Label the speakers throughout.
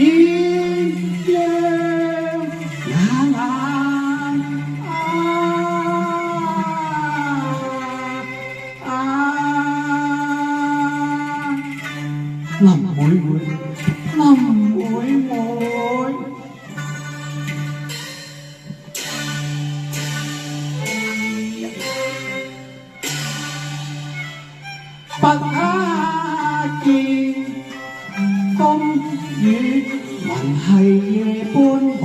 Speaker 1: 鸳鸯眼林妹妹，林妹妹，不見風雨還係夜般還，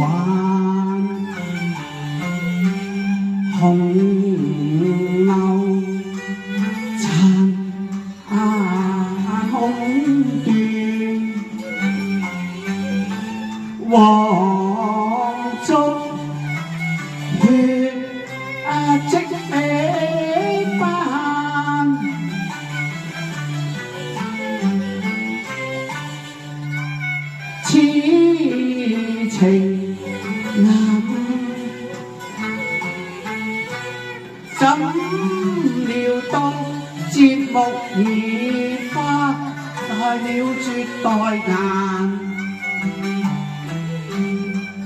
Speaker 1: 紅牛殘空斷，黃燭月積美斑，此情難怎料到節目已花來了絕代顏，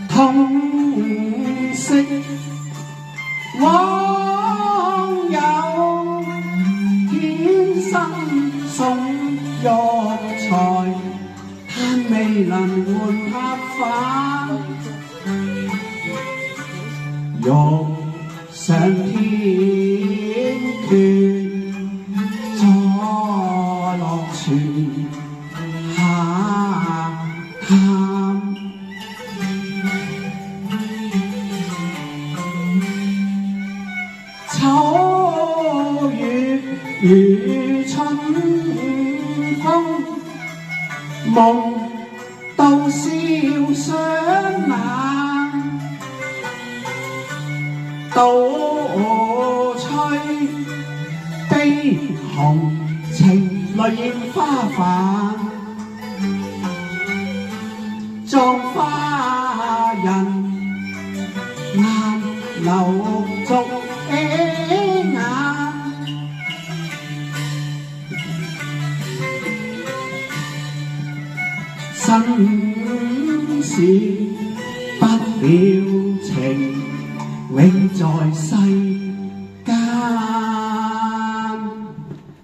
Speaker 1: 痛惜網友天生送育才，但未能換拍反，欲上天闕再落泉下探，秋月如春風，夢到笑雙眼，倒吹悲紅情淚染花瓣，葬花人難留續眼，生死不了情，永在世間，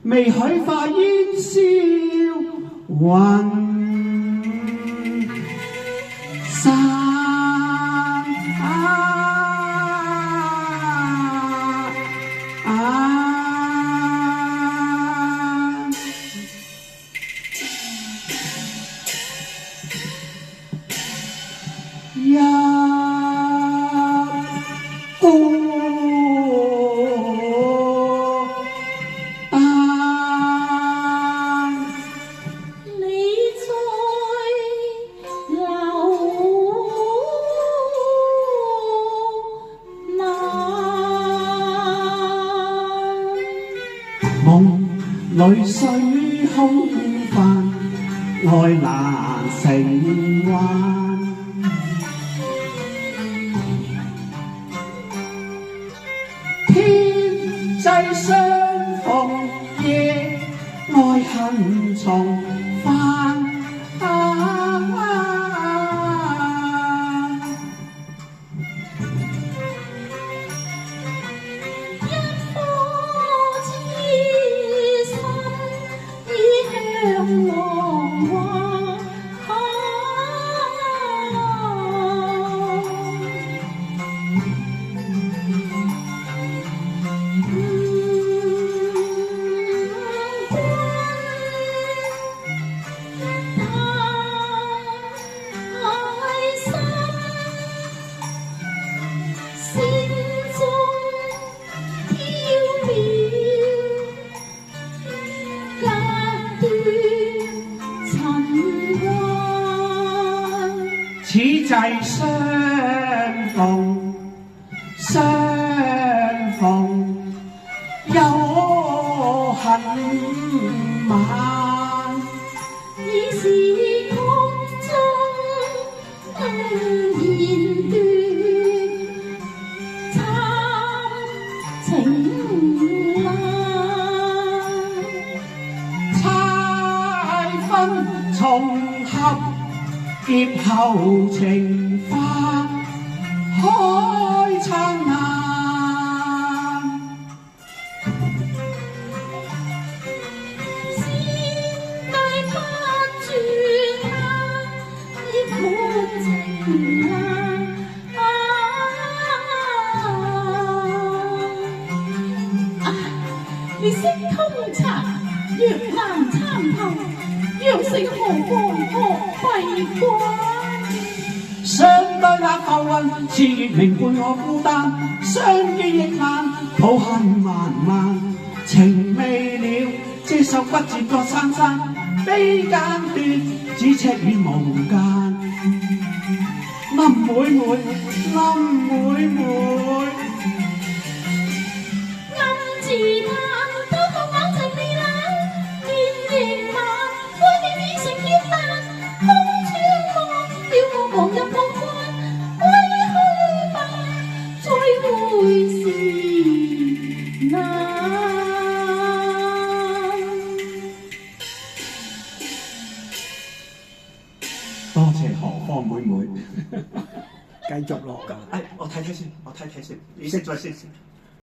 Speaker 1: 未許化煙消雲散。一孤單，
Speaker 2: 你在流
Speaker 1: 夢裏雖空泛，愛難成幻。天際相逢夜，愛恨重返。
Speaker 2: 一顆痴心已向浪花
Speaker 1: 此際相逢，相逢又恨晚，
Speaker 2: 已是曲中言斷，慘情難，
Speaker 1: 猜分重合。劫後情花開燦爛。
Speaker 2: 你識通察，若難參透，若成何光何閉關？
Speaker 1: 相對那浮雲，熾熱明伴我孤單，相見亦難，抱恨漫漫，情未了，這首不接過珊珊，悲間血，咫尺與無間。林妹妹，林妹妹。
Speaker 2: 自嘆多個眼情未冷，年夜晚愛你已成劫難，空窗望了我望入夢幻，歸去吧，再會時難。
Speaker 1: 多謝何方妹妹。
Speaker 3: 繼續落㗎。
Speaker 1: 我睇睇先，你識咗先。